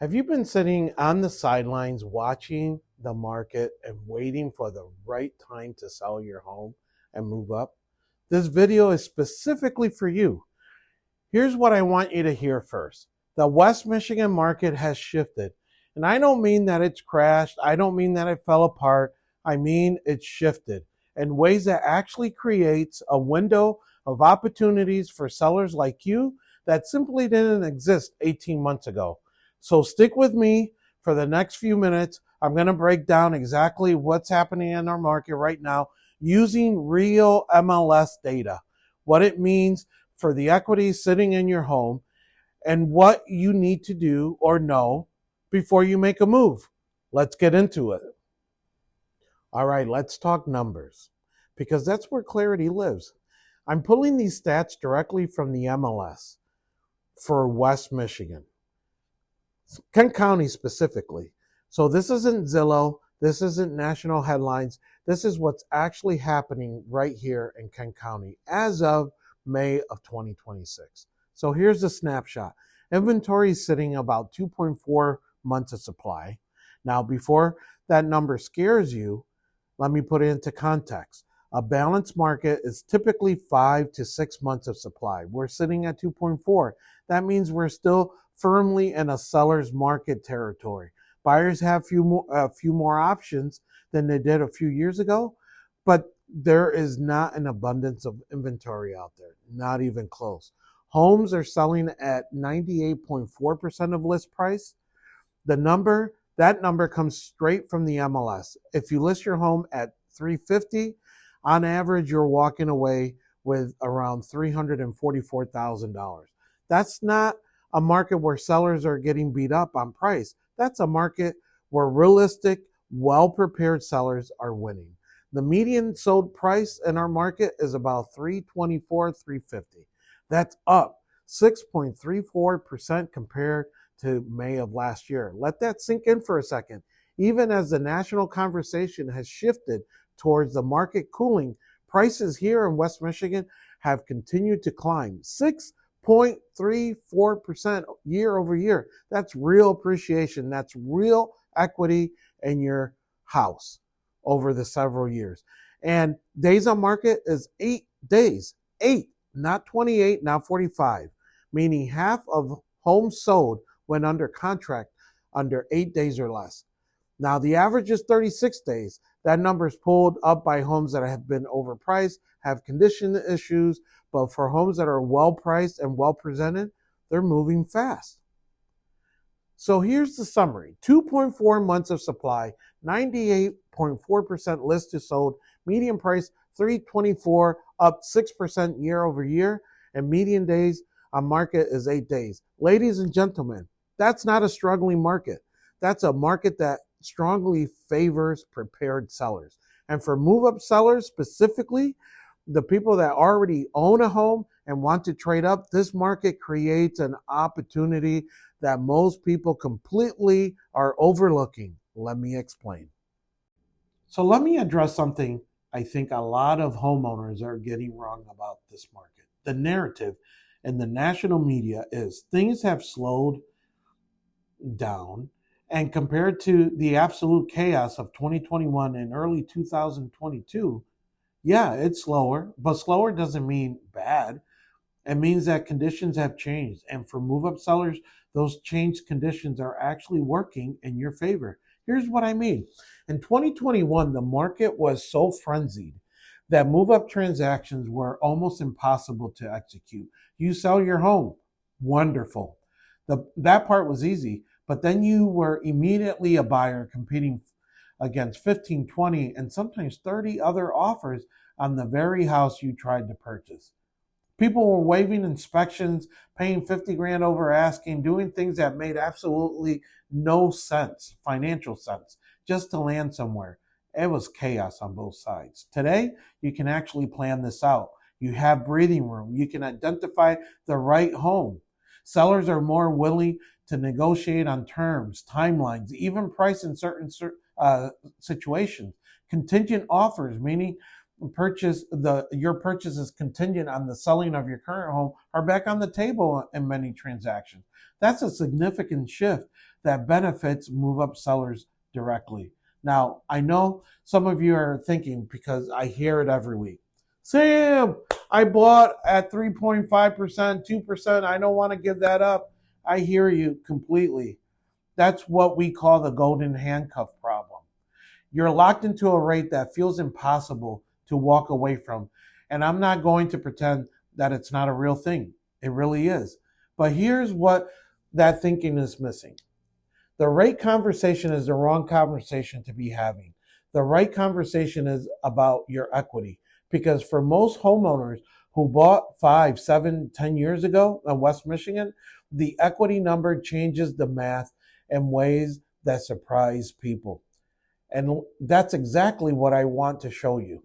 Have you been sitting on the sidelines watching the market and waiting for the right time to sell your home and move up? This video is specifically for you. Here's what I want you to hear first. The West Michigan market has shifted. And I don't mean that it's crashed. I don't mean that it fell apart. I mean it's shifted in ways that actually creates a window of opportunities for sellers like you that simply didn't exist 18 months ago. So stick with me for the next few minutes. I'm going to break down exactly what's happening in our market right now using real MLS data, what it means for the equity sitting in your home, and what you need to do or know before you make a move. Let's get into it. All right, let's talk numbers because that's where clarity lives. I'm pulling these stats directly from the MLS for West Michigan, Kent County specifically. So this isn't Zillow, this isn't national headlines. This is what's actually happening right here in Kent County as of May of 2026. So here's a snapshot. Inventory is sitting about 2.4 months of supply. Now, before that number scares you, let me put it into context. A balanced market is typically 5 to 6 months of supply. We're sitting at 2.4. That means we're still firmly in a seller's market territory. Buyers have a few more options than they did a few years ago, but there is not an abundance of inventory out there, not even close. Homes are selling at 98.4% of list price. That number comes straight from the MLS. If you list your home at $350, on average, you're walking away with around $344,000. That's not a market where sellers are getting beat up on price. That's a market where realistic, well-prepared sellers are winning. The median sold price in our market is about $324,000, $350,000. That's up 6.34% compared to May of last year. Let that sink in for a second. Even as the national conversation has shifted towards the market cooling, prices here in West Michigan have continued to climb 6.34% year over year. That's real appreciation. That's real equity in your house over the several years. And days on market is 8 days, 8, not 28, not 45, meaning half of homes sold went under contract under 8 days or less. Now, the average is 36 days. That number is pulled up by homes that have been overpriced, have condition issues, but for homes that are well priced and well presented, they're moving fast. So here's the summary. 2.4 months of supply, 98.4% listed sold, median price $324, up 6% year over year, and median days on market is 8 days. Ladies and gentlemen, that's not a struggling market. That's a market that strongly favors prepared sellers. And for move-up sellers specifically, the people that already own a home and want to trade up, this market creates an opportunity that most people completely are overlooking. Let me explain. So let me address something I think a lot of homeowners are getting wrong about this market. The narrative in the national media is things have slowed down, and compared to the absolute chaos of 2021 and early 2022, yeah, it's slower, but slower doesn't mean bad. It means that conditions have changed. And for move-up sellers, those changed conditions are actually working in your favor. Here's what I mean. In 2021, the market was so frenzied that move-up transactions were almost impossible to execute. You sell your home, wonderful. That part was easy, but then you were immediately a buyer competing against 15, 20, and sometimes 30 other offers on the very house you tried to purchase. People were waiving inspections, paying 50 grand over asking, doing things that made absolutely no sense, financial sense, just to land somewhere. It was chaos on both sides. Today, you can actually plan this out. You have breathing room. You can identify the right home. Sellers are more willing to negotiate on terms, timelines, even price in certain situations. Contingent offers, meaning your purchase is contingent on the selling of your current home are back on the table in many transactions. That's a significant shift that benefits move up sellers directly. Now, I know some of you are thinking, because I hear it every week, Sam, I bought at 3.5%, 2%. I don't want to give that up. I hear you completely. That's what we call the golden handcuff problem. You're locked into a rate that feels impossible to walk away from. And I'm not going to pretend that it's not a real thing. It really is. But here's what that thinking is missing. The rate conversation is the wrong conversation to be having. The right conversation is about your equity. Because for most homeowners who bought 5, 7, 10 years ago in West Michigan, the equity number changes the math in ways that surprise people. And that's exactly what I want to show you.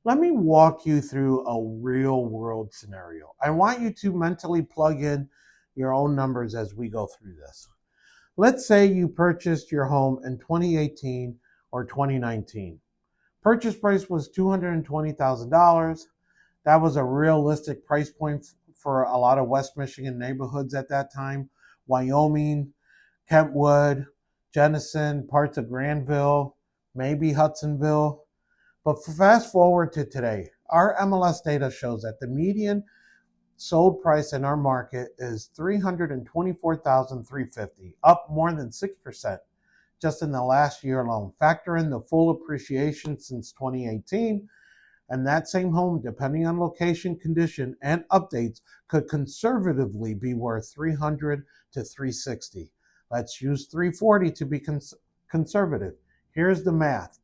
Let me walk you through a real world scenario. I want you to mentally plug in your own numbers as we go through this. Let's say you purchased your home in 2018 or 2019. Purchase price was $220,000. That was a realistic price point for a lot of West Michigan neighborhoods at that time. Wyoming, Kentwood, Jenison, parts of Granville, maybe Hudsonville. But fast forward to today, our MLS data shows that the median sold price in our market is $324,350, up more than 6% just in the last year alone. Factor in the full appreciation since 2018, and that same home, depending on location, condition, and updates, could conservatively be worth $300 to $360. Let's use $340 to be conservative. Here's the math.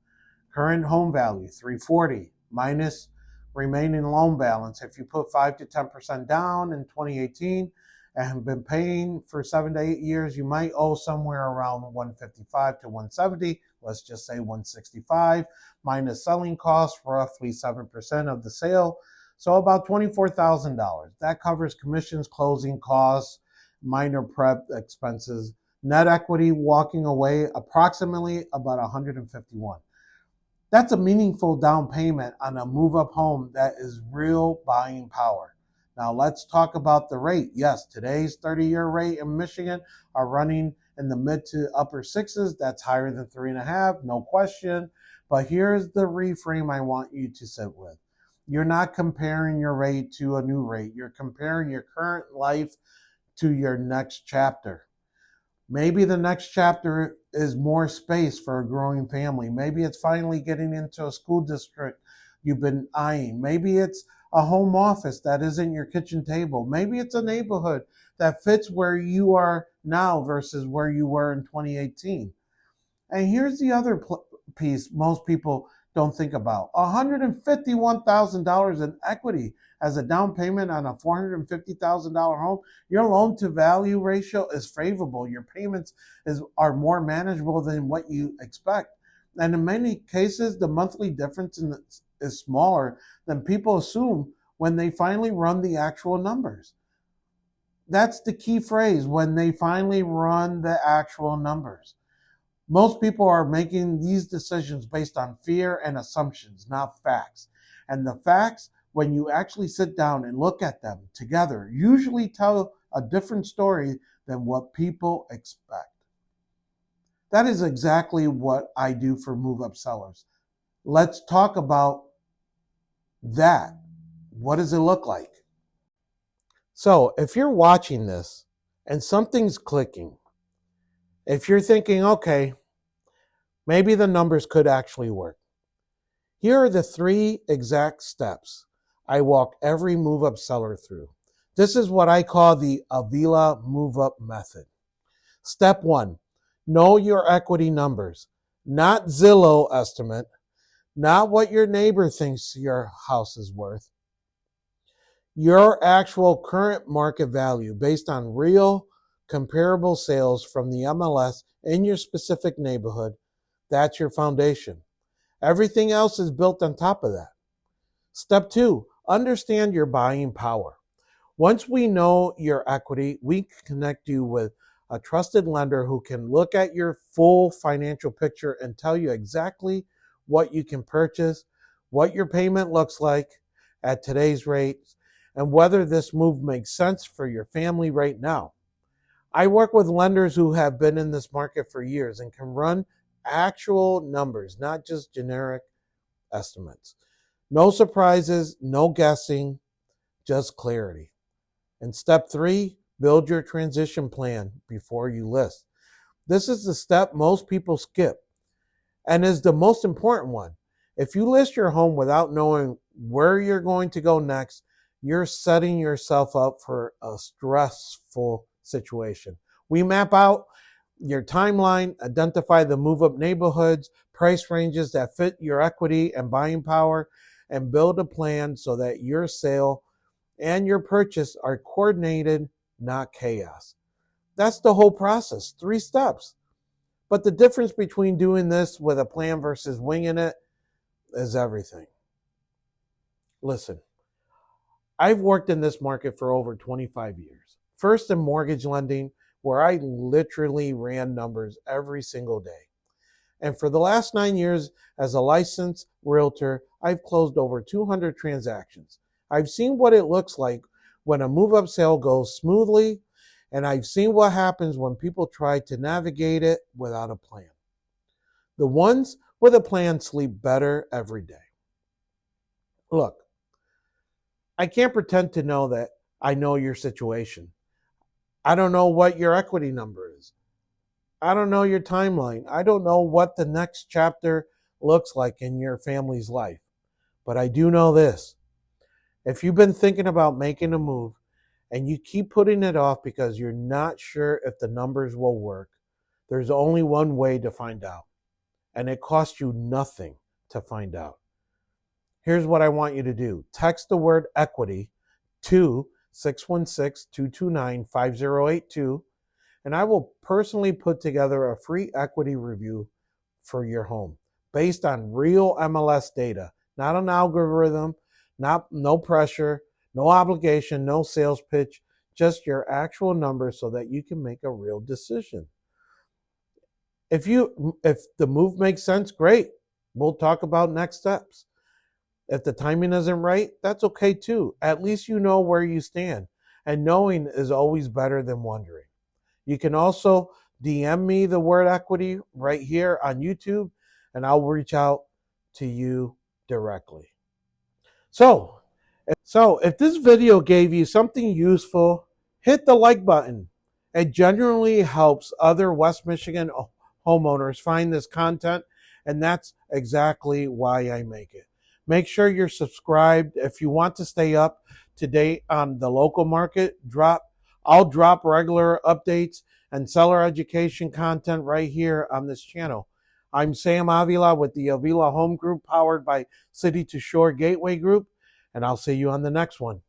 Current home value, $340, minus remaining loan balance. If you put 5 to 10% down in 2018 and have been paying for 7 to 8 years, you might owe somewhere around $155 to $170. Let's just say $165, minus selling costs, roughly 7% of the sale. So about $24,000. That covers commissions, closing costs, minor prep expenses. Net equity walking away approximately about $151. That's a meaningful down payment on a move-up home that is real buying power. Now let's talk about the rate. Yes, today's 30-year rate in Michigan are running in the mid to upper sixes. That's higher than 3.5, no question. But here's the reframe I want you to sit with. You're not comparing your rate to a new rate. You're comparing your current life to your next chapter. Maybe the next chapter is more space for a growing family. Maybe it's finally getting into a school district you've been eyeing. Maybe it's a home office that isn't your kitchen table. Maybe it's a neighborhood that fits where you are now versus where you were in 2018. And here's the other piece most people don't think about. $151,000 in equity as a down payment on a $450,000 home. Your loan to value ratio is favorable. Your payments are more manageable than what you expect. And in many cases, the monthly difference is smaller than people assume when they finally run the actual numbers. That's the key phrase, when they finally run the actual numbers. Most people are making these decisions based on fear and assumptions, not facts. And the facts, when you actually sit down and look at them together, usually tell a different story than what people expect. That is exactly what I do for move-up sellers. Let's talk about that. What does it look like? So if you're watching this and something's clicking, if you're thinking, okay, maybe the numbers could actually work. Here are the 3 exact steps I walk every move-up seller through. This is what I call the Avila move-up method. Step 1, know your equity numbers, not Zillow estimate, not what your neighbor thinks your house is worth. Your actual current market value based on real comparable sales from the MLS in your specific neighborhood. That's your foundation. Everything else is built on top of that. Step 2, understand your buying power. Once we know your equity, we can connect you with a trusted lender who can look at your full financial picture and tell you exactly what you can purchase what your payment looks like at today's rates, and whether this move makes sense for your family right now. I work with lenders who have been in this market for years and can run actual numbers, not just generic estimates. No surprises, no guessing, just clarity. And step 3, build your transition plan before you list. This is the step most people skip and is the most important one. If you list your home without knowing where you're going to go next, you're setting yourself up for a stressful situation. We map out your timeline, identify the move-up neighborhoods, price ranges that fit your equity and buying power, and build a plan so that your sale and your purchase are coordinated, not chaos. That's the whole process, 3 steps. But the difference between doing this with a plan versus winging it is everything. Listen, I've worked in this market for over 25 years. First in mortgage lending, where I literally ran numbers every single day. And for the last 9 years as a licensed realtor, I've closed over 200 transactions. I've seen what it looks like when a move-up sale goes smoothly, and I've seen what happens when people try to navigate it without a plan. The ones with a plan sleep better every day. Look, I can't pretend to know that I know your situation. I don't know what your equity number is. I don't know your timeline. I don't know what the next chapter looks like in your family's life. But I do know this. If you've been thinking about making a move and you keep putting it off because you're not sure if the numbers will work, there's only one way to find out. And it costs you nothing to find out. Here's what I want you to do. Text the word equity to 616-229-5082, and I will personally put together a free equity review for your home based on real MLS data, not an algorithm, no pressure, no obligation, no sales pitch, just your actual numbers so that you can make a real decision. If the move makes sense, great. We'll talk about next steps. If the timing isn't right, that's okay too. At least you know where you stand. And knowing is always better than wondering. You can also DM me the word equity right here on YouTube, and I'll reach out to you directly. So if this video gave you something useful, hit the like button. It generally helps other West Michigan homeowners find this content, and that's exactly why I make it. Make sure you're subscribed. If you want to stay up to date on the local market, I'll drop regular updates and seller education content right here on this channel. I'm Sam Avila with the Avila Home Group, powered by City to Shore Gateway Group, and I'll see you on the next one.